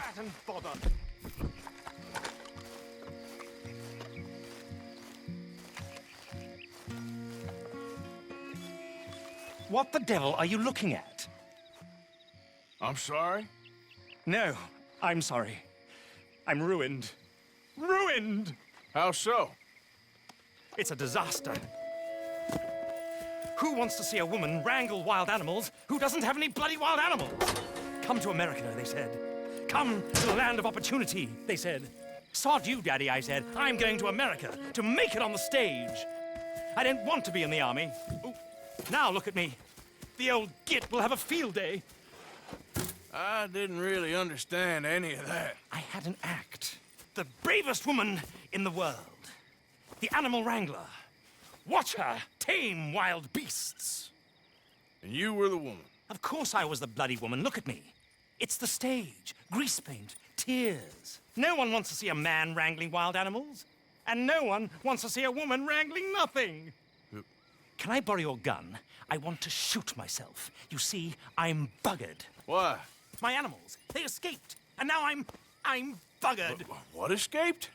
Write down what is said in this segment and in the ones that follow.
rat and bother. What the devil are you looking at? I'm sorry? No, I'm sorry. I'm ruined. Ruined! How so? It's a disaster. Who wants to see a woman wrangle wild animals who doesn't have any bloody wild animals? Come to America, they said. Come to the land of opportunity, they said. Sod you, Daddy, I said. I'm going to America to make it on the stage. I don't want to be in the army. Ooh. Now look at me. The old git will have a field day. I didn't really understand any of that. I had an act. The bravest woman in the world. The animal wrangler. Watch her tame wild beasts. And you were the woman. Of course I was the bloody woman. Look at me. It's the stage. Grease paint. Tears. No one wants to see a man wrangling wild animals. And no one wants to see a woman wrangling nothing. Can I borrow your gun? I want to shoot myself. You see, I'm buggered. Why? My animals, they escaped. And now I'm buggered. What escaped?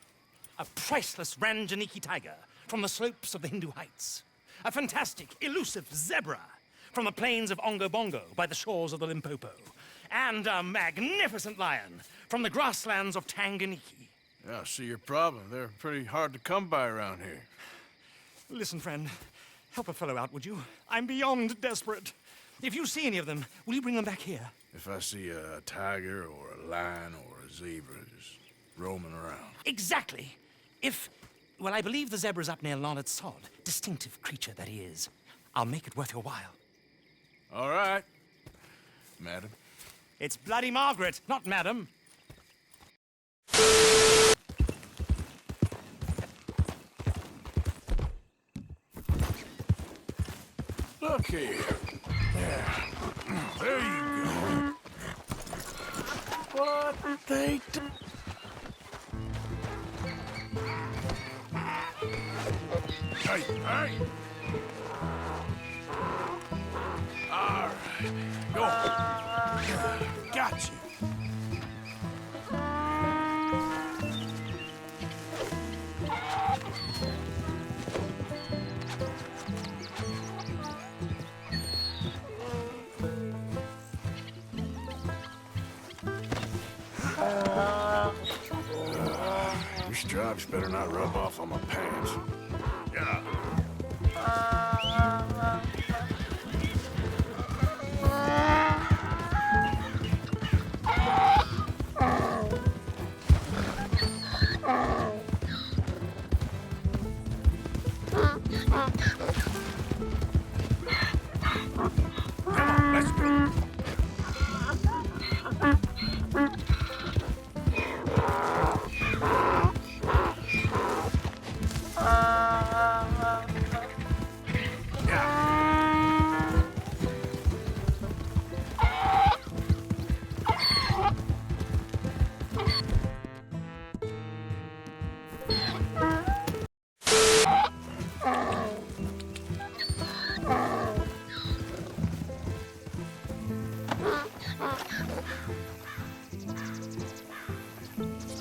A priceless Ranjaniki tiger from the slopes of the Hindu Heights. A fantastic, elusive zebra from the plains of Ongo Bongo by the shores of the Limpopo. And a magnificent lion from the grasslands of Tanganyika. Yeah, I see your problem. They're pretty hard to come by around here. Listen, friend, help a fellow out, would you? I'm beyond desperate. If you see any of them, will you bring them back here? If I see a tiger or a lion or a zebra just roaming around. Exactly. Well, I believe the zebra's up near Larned Sod. Distinctive creature that he is. I'll make it worth your while. All right, madam. It's Bloody Margaret, not madam. Look here. There you go. What they do? Hey, hey! All right, go. Got you. Your stripes better not rub off on my pants. Yeah. Come on, let's go.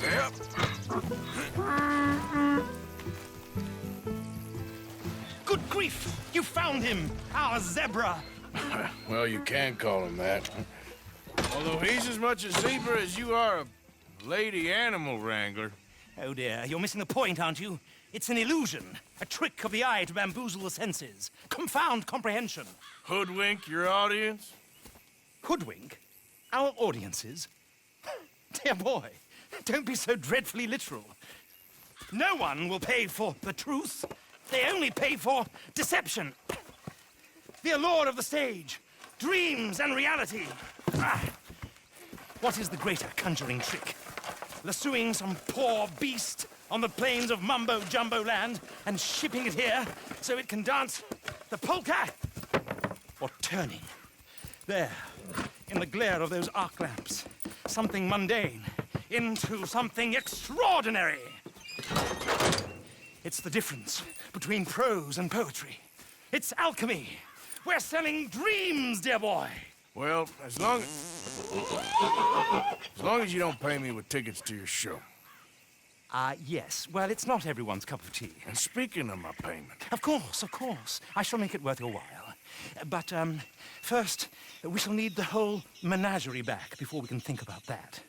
Yep. Good grief! You found him! Our zebra! Well, you can call him that. Although he's as much a zebra as you are a lady animal wrangler. Oh dear, you're missing the point, aren't you? It's an illusion. A trick of the eye to bamboozle the senses. Confound comprehension. Hoodwink your audience? Hoodwink? Our audiences? Dear boy, don't be so dreadfully literal. No one will pay for the truth. They only pay for deception. The allure of the stage, dreams and reality. What is the greater conjuring trick? Lassoing some poor beast on the plains of mumbo-jumbo land and shipping it here so it can dance the polka? Or turning, there, in the glare of those arc lamps, something mundane into something extraordinary. It's the difference between prose and poetry. It's alchemy. We're selling dreams, dear boy. Well, as long long as you don't pay me with tickets to your show. Yes. Well, it's not everyone's cup of tea. And speaking of my payment... Of course, of course. I shall make it worth your while. But, first, we shall need the whole menagerie back before we can think about that.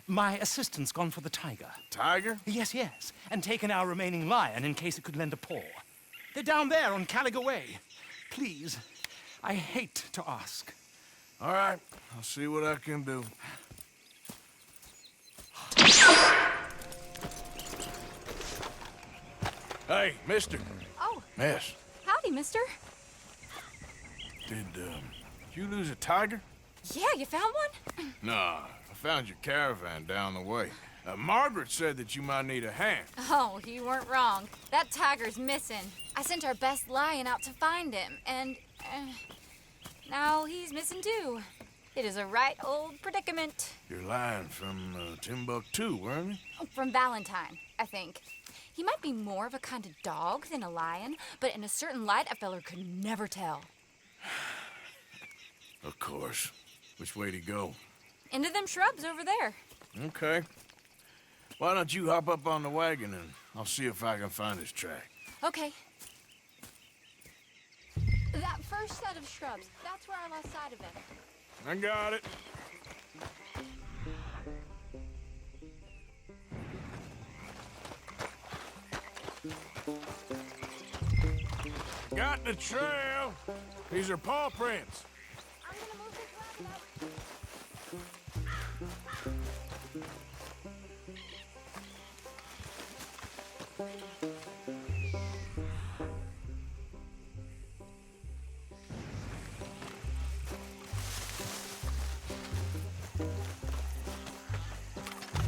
My assistant's gone for the tiger. Tiger? Yes, yes. And taken our remaining lion in case it could lend a paw. They're down there on Caligo Way. Please, I hate to ask. All right, I'll see what I can do. Hey, mister. Oh. Miss. Howdy, mister. Did you lose a tiger? Yeah, you found one? Nah, I found your caravan down the way. Margaret said that you might need a hand. Oh, you weren't wrong. That tiger's missing. I sent our best lion out to find him, and now he's missing too. It is a right old predicament. You're lying from Timbuktu, weren't you? From Valentine, I think. He might be more of a kind of dog than a lion, but in a certain light, a feller could never tell. Of course. Which way to go? Into them shrubs over there. Okay. Why don't you hop up on the wagon and I'll see if I can find his track. Okay. That first set of shrubs, that's where I lost sight of him. I got it. Got the trail. These are paw prints. I'm gonna move this wagon up.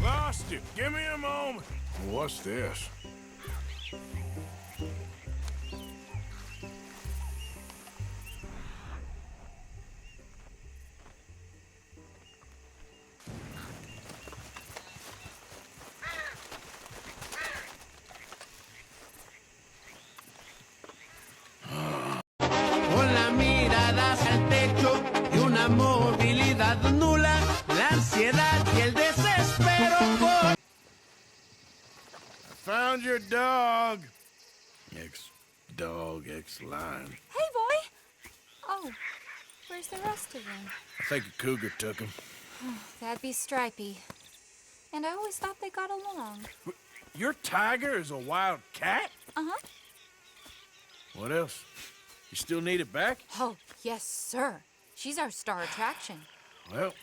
Lost it. Give me a moment. What's this? Con la mirada hacia el techo y una movilidad nula, la ansiedad y el desespero por... Found your dog. Ex-dog, ex-lion. Hey, boy! Oh, where's the rest of them? I think a cougar took him. That'd be Stripey. And I always thought they got along. Your tiger is a wild cat? Uh-huh. What else? You still need it back? Oh, yes, sir. She's our star attraction. Well,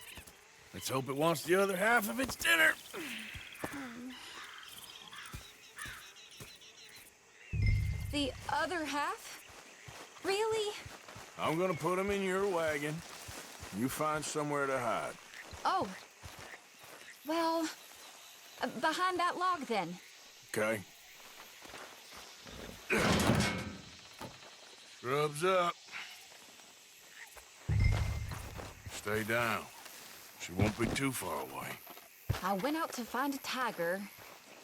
let's hope it wants the other half of its dinner. The other half? Really? I'm gonna put him in your wagon. You find somewhere to hide. Oh. Well, behind that log, then. Okay? Scrubs up. Stay down. She won't be too far away. I went out to find a tiger,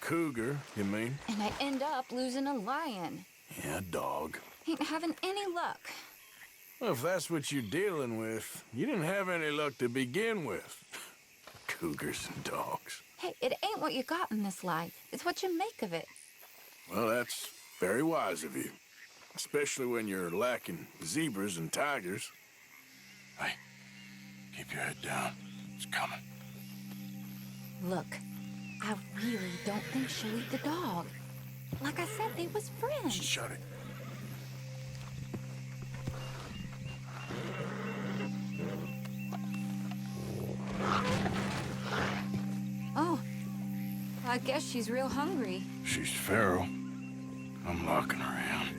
Cougar, you mean? and I end up losing a lion. Yeah, dog. Ain't having any luck. Well, if that's what you're dealing with, you didn't have any luck to begin with. Cougars and dogs. Hey, it ain't what you got in this life. It's what you make of it. Well, that's very wise of you. Especially when you're lacking zebras and tigers. Hey, keep your head down. It's coming. Look, I really don't think she'll eat the dog. Like I said, they was friends. Shut it. Oh, I guess she's real hungry. She's feral. I'm locking her in.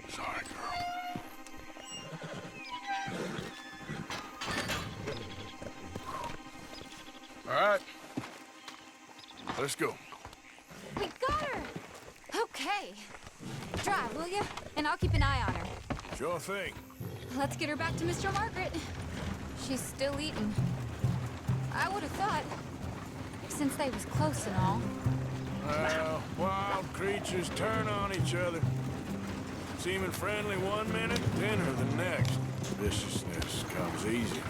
Sorry, girl. All right. Let's go. We got her! Okay. Drive, will you? And I'll keep an eye on her. Sure thing. Let's get her back to Mr. Margaret. She's still eating. I would have thought, since they was close and all. Well, wild creatures turn on each other. Seeming friendly one minute, dinner the next. Viciousness comes easy.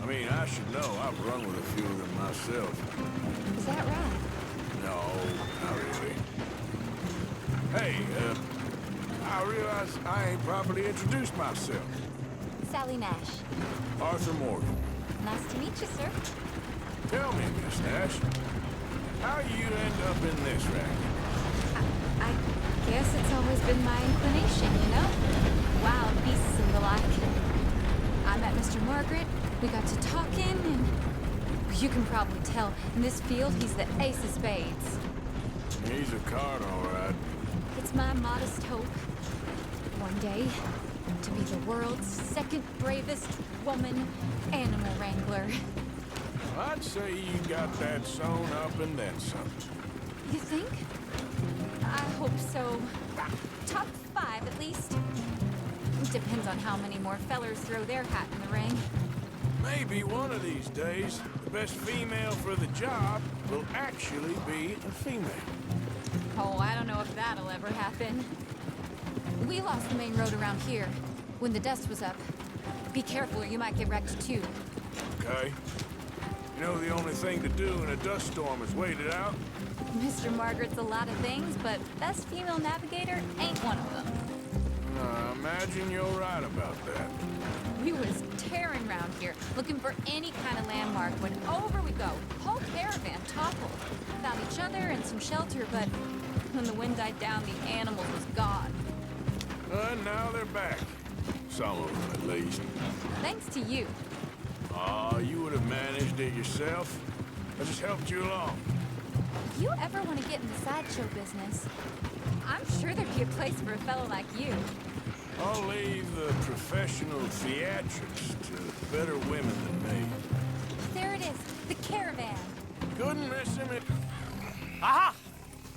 I mean, I should know. I've run with a few of them myself. Is that right? No, not really. Hey, I realize I ain't properly introduced myself. Sally Nash. Arthur Morgan. Nice to meet you, sir. Tell me, Miss Nash, how you end up in this racket? I guess it's always been my inclination, you know? Wild beasts and the like. I met Mr. Margaret, we got to talking, and you can probably tell, in this field, he's the ace of spades. He's a card, all right. It's my modest hope, one day, to be the world's second bravest woman animal wrangler. I'd say you got that sewn up and then some. You think? I hope so. Top 5, at least. Depends on how many more fellers throw their hat in the ring. Maybe one of these days, the best female for the job will actually be a female. Oh, I don't know if that'll ever happen. We lost the main road around here when the dust was up. Be careful or you might get wrecked too. Okay? You know the only thing to do in a dust storm is wait it out? Mr. Margaret's a lot of things, but best female navigator ain't one of them. I imagine you're right about that. We was tearing around here, looking for any kind of landmark when over we go. Whole caravan toppled. Found each other and some shelter, but when the wind died down, the animals was gone. Now they're back. Some of them, at least. Thanks to you. Aw, you would have managed it yourself. I just helped you along. If you ever want to get in the sideshow business, I'm sure there'd be a place for a fellow like you. I'll leave the professional theatrics to better women than me. There it is, the caravan. Couldn't miss him if... Aha!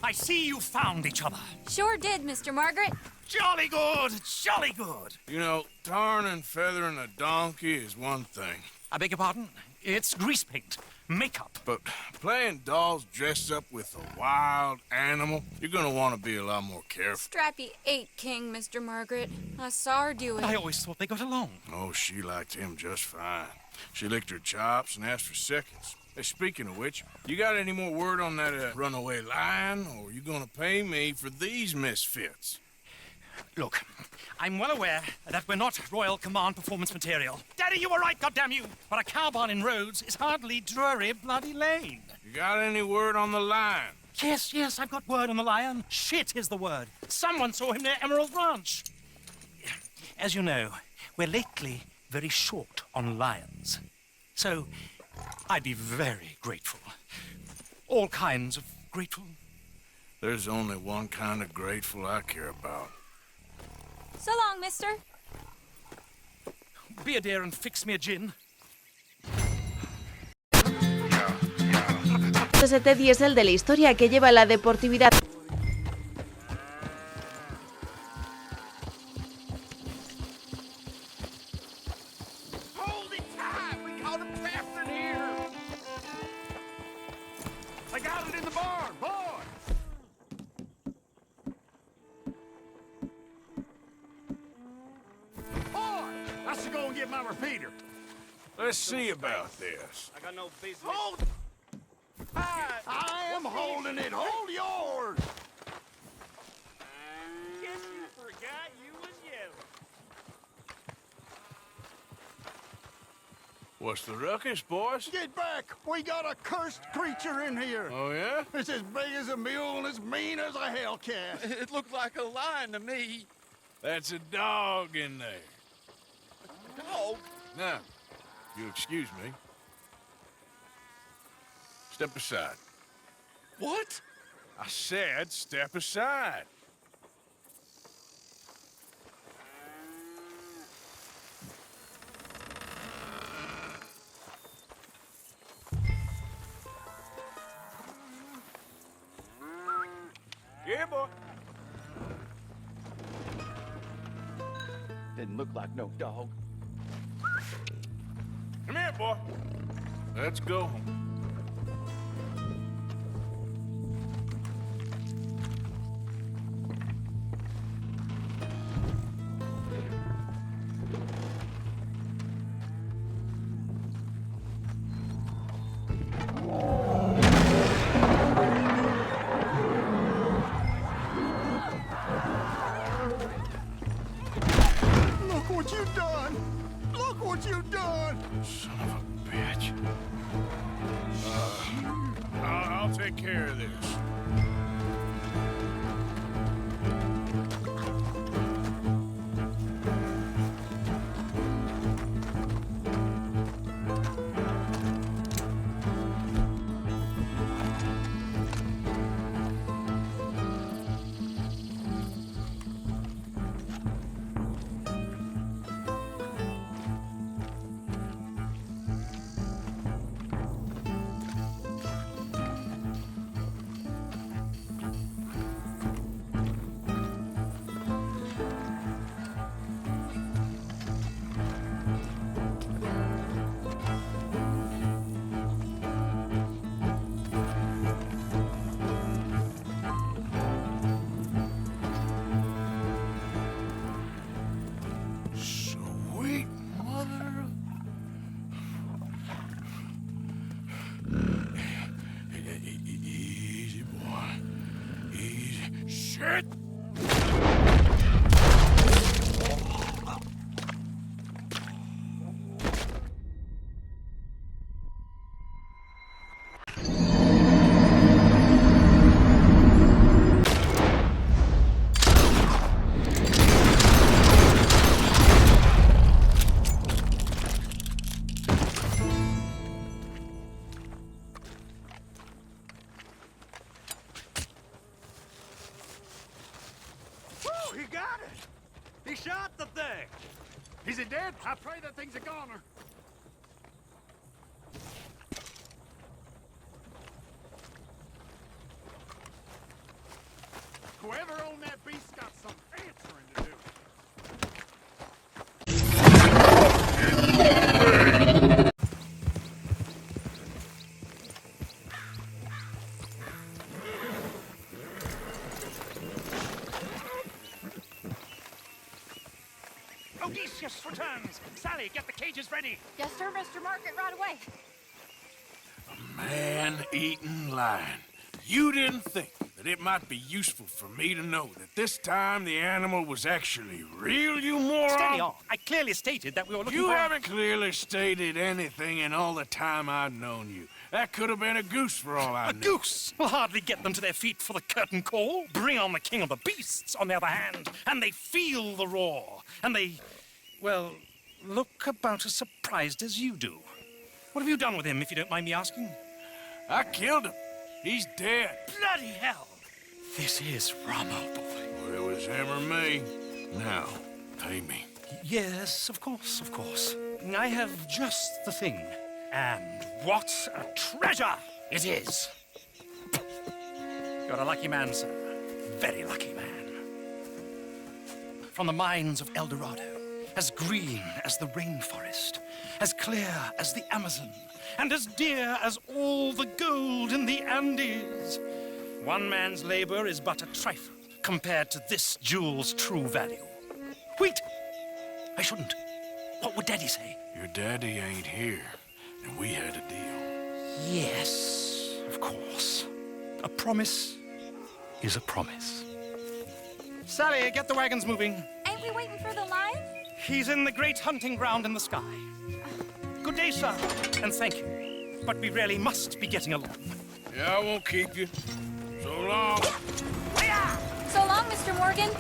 I see you found each other. Sure did, Mr. Margaret. Jolly good, jolly good. You know, tarring and feathering a donkey is one thing. I beg your pardon? It's grease paint, makeup. But playing dolls dressed up with a wild animal, you're gonna want to be a lot more careful. Strappy ate King, Mr. Margaret. I saw her do it. I always thought they got along. Oh, she liked him just fine. She licked her chops and asked for seconds. Hey, speaking of which, you got any more word on that runaway lion, or are you gonna pay me for these misfits? Look, I'm well aware that we're not Royal Command performance material. Daddy, you were right, goddamn you! But a cow barn in Rhodes is hardly Drury Bloody Lane. You got any word on the lion? Yes, I've got word on the lion. Shit is the word. Someone saw him near Emerald Ranch. As you know, we're lately very short on lions. So, I'd be very grateful. All kinds of grateful. There's only one kind of grateful I care about. So long, mister. Be a dear and fix me a gin. Ese Teddy es el de la historia que lleva la deportividad. Hold it tight! We caught a bastard here! I got it in the barn, boy! I should go and get my repeater. Let's see about this. I got no business. Hold! I am holding it. Hold yours. Guess you forgot you was yellow. What's the ruckus, boys? Get back. We got a cursed creature in here. Oh, yeah? It's as big as a mule and as mean as a hellcat. It looked like a lion to me. That's a dog in there. Dog? Now, you excuse me. Step aside. What? I said step aside. Yeah, boy. Didn't look like no dog. Come here, boy. Let's go. Look what you've done! Look what you've done! Son of a bitch. I'll take care of this. Sweet mother of... Easy, boy. Easy. Shit! Woo, he got it! He shot the thing! Is it dead? I pray that thing's a goner. Whoever owned that beast got some answering to do. Odysseus returns! Sally, get the cages ready! Yes, sir, Mr. Margaret, right away. Man-eating lion. You didn't think that it might be useful for me to know that this time the animal was actually real, you moron? Steady on. I clearly stated that we were looking You for... haven't clearly stated anything in all the time I've known you. That could have been a goose for all I A knew. goose will hardly get them to their feet for the curtain call. Bring on the king of the beasts, on the other hand, and they feel the roar. And they, well, look about as surprised as you do. What have you done with him, if you don't mind me asking? I killed him. He's dead. Bloody hell! This is Ramo, boy. Well, it was him or me. Now, pay me. Yes, of course, of course. I have just the thing. And what a treasure it is! You're a lucky man, sir. Very lucky man. From the mines of El Dorado, as green as the rainforest, as clear as the Amazon, and as dear as all the gold in the Andes. One man's labor is but a trifle compared to this jewel's true value. Wait! I shouldn't. What would Daddy say? Your daddy ain't here, and we had a deal. Yes, of course. A promise is a promise. Sally, get the wagons moving. Ain't we waiting for the lion? He's in the great hunting ground in the sky. Good day, sir, and thank you. But we really must be getting along. Yeah, I won't keep you. So long. So long, Mr. Morgan.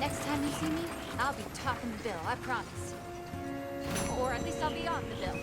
Next time you see me, I'll be topping the bill, I promise. Or at least I'll be on the bill.